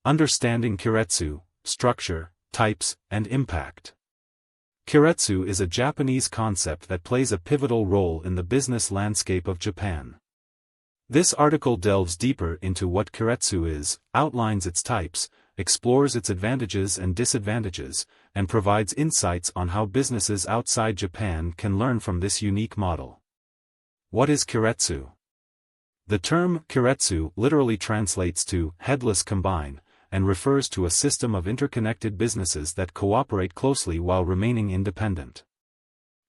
Understanding Keiretsu, structure, types, and impact. Keiretsu is a Japanese concept that plays a pivotal role in the business landscape of Japan. This article delves deeper into what Keiretsu is, outlines its types, explores its advantages and disadvantages, and provides insights on how businesses outside Japan can learn from this unique model. What is Keiretsu? The term Keiretsu literally translates to headless combine, and refers to a system of interconnected businesses that cooperate closely while remaining independent.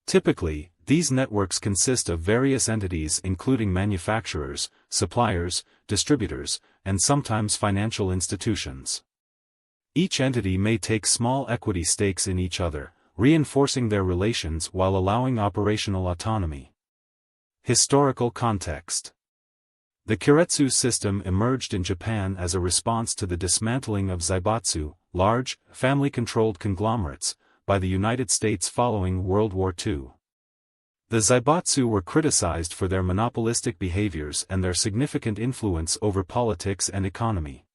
Typically, these networks consist of various entities including manufacturers, suppliers, distributors, and sometimes financial institutions. Each entity may take small equity stakes in each other, reinforcing their relations while allowing operational autonomy. Historical context. The Keiretsu system emerged in Japan as a response to the dismantling of zaibatsu, large, family-controlled conglomerates, by the United States following World War II. The zaibatsu were criticized for their monopolistic behaviors and their significant influence over politics and economy.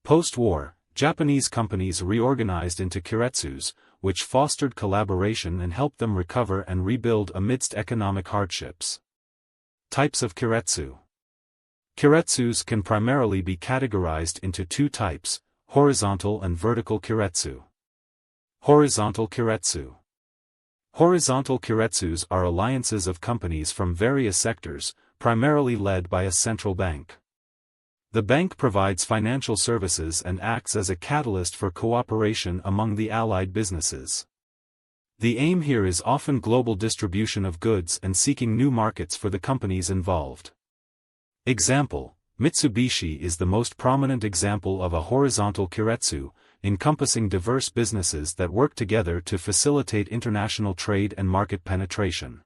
Post-war, Japanese companies reorganized into keiretsus, which fostered collaboration and helped them recover and rebuild amidst economic hardships. Types of keiretsu. Keiretsus can primarily be categorized into two types, horizontal and vertical keiretsu. Horizontal keiretsu. Horizontal keiretsus are alliances of companies from various sectors, primarily led by a central bank. The bank provides financial services and acts as a catalyst for cooperation among the allied businesses. The aim here is often global distribution of goods and seeking new markets for the companies involved. Example: Mitsubishi is the most prominent example of a horizontal keiretsu, encompassing diverse businesses that work together to facilitate international trade and market penetration.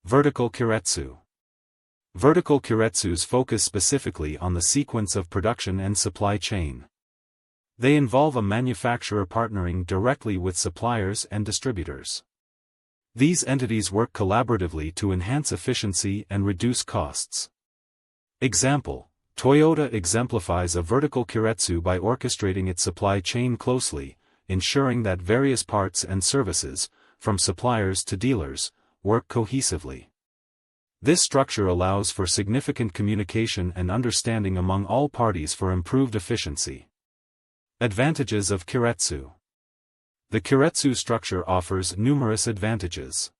Vertical keiretsu. Vertical keiretsus focus specifically on the sequence of production and supply chain. They involve a manufacturer partnering directly with suppliers and distributors. These entities work collaboratively to enhance efficiency and reduce costs. Example: Toyota exemplifies a vertical keiretsu by orchestrating its supply chain closely, ensuring that various parts and services, from suppliers to dealers, work cohesively. This structure allows for significant communication and understanding among all parties for improved efficiency. Advantages of Keiretsu. The Keiretsu structure offers numerous advantages.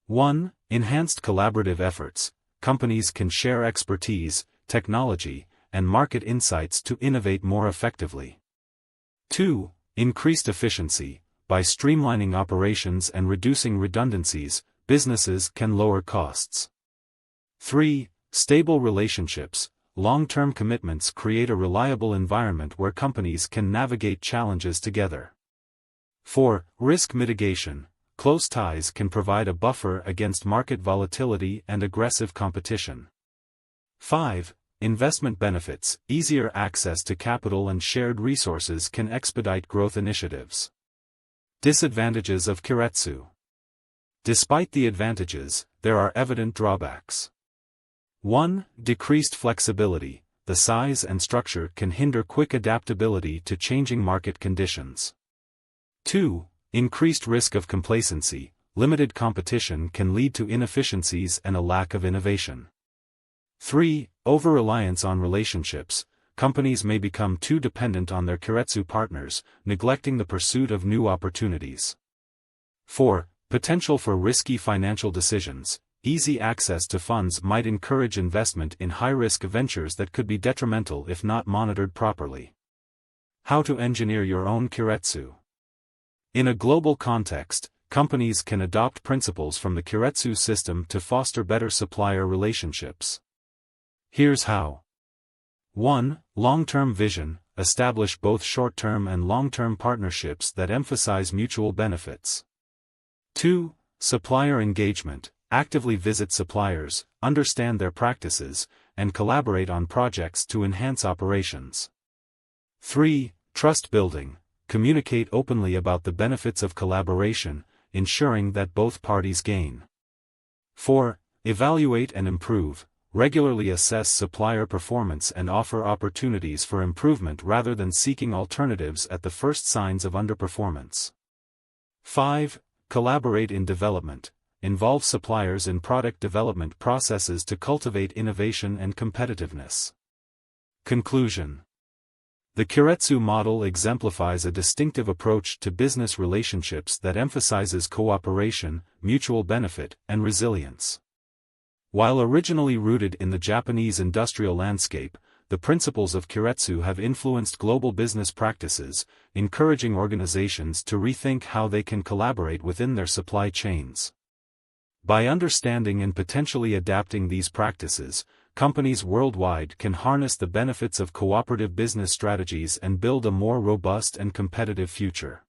1. Enhanced collaborative efforts. Companies can share expertise, technology, and market insights to innovate more effectively. 2. Increased efficiency. By streamlining operations and reducing redundancies, businesses can lower costs. 3. Stable relationships. Long-term commitments create a reliable environment where companies can navigate challenges together. 4. Risk mitigation. Close ties can provide a buffer against market volatility and aggressive competition. 5. Investment benefits. Easier access to capital and shared resources can expedite growth initiatives. Disadvantages of Keiretsu. Despite the advantages, there are evident drawbacks. 1. Decreased flexibility. The size and structure can hinder quick adaptability to changing market conditions. 2. Increased risk of complacency. Limited competition can lead to inefficiencies and a lack of innovation. 3. Over-reliance on relationships. Companies may become too dependent on their keiretsu partners, neglecting the pursuit of new opportunities. 4. Potential for risky financial decisions. Easy access to funds might encourage investment in high-risk ventures that could be detrimental if not monitored properly. How to engineer your own keiretsu. In a global context, companies can adopt principles from the Keiretsu system to foster better supplier relationships. Here's how. 1. Long-term vision. Establish both short-term and long-term partnerships that emphasize mutual benefits. 2. Supplier engagement. Actively visit suppliers, understand their practices, and collaborate on projects to enhance operations. 3. Trust building. Communicate openly about the benefits of collaboration, ensuring that both parties gain. 4. Evaluate and improve. regularly assess supplier performance and offer opportunities for improvement rather than seeking alternatives at the first signs of underperformance. 5. Collaborate in development. Involve suppliers in product development processes to cultivate innovation and competitiveness. Conclusion. The Keiretsu model exemplifies a distinctive approach to business relationships that emphasizes cooperation, mutual benefit, and resilience. While originally rooted in the Japanese industrial landscape, the principles of Keiretsu have influenced global business practices, encouraging organizations to rethink how they can collaborate within their supply chains. By understanding and potentially adapting these practices, companies worldwide can harness the benefits of cooperative business strategies and build a more robust and competitive future.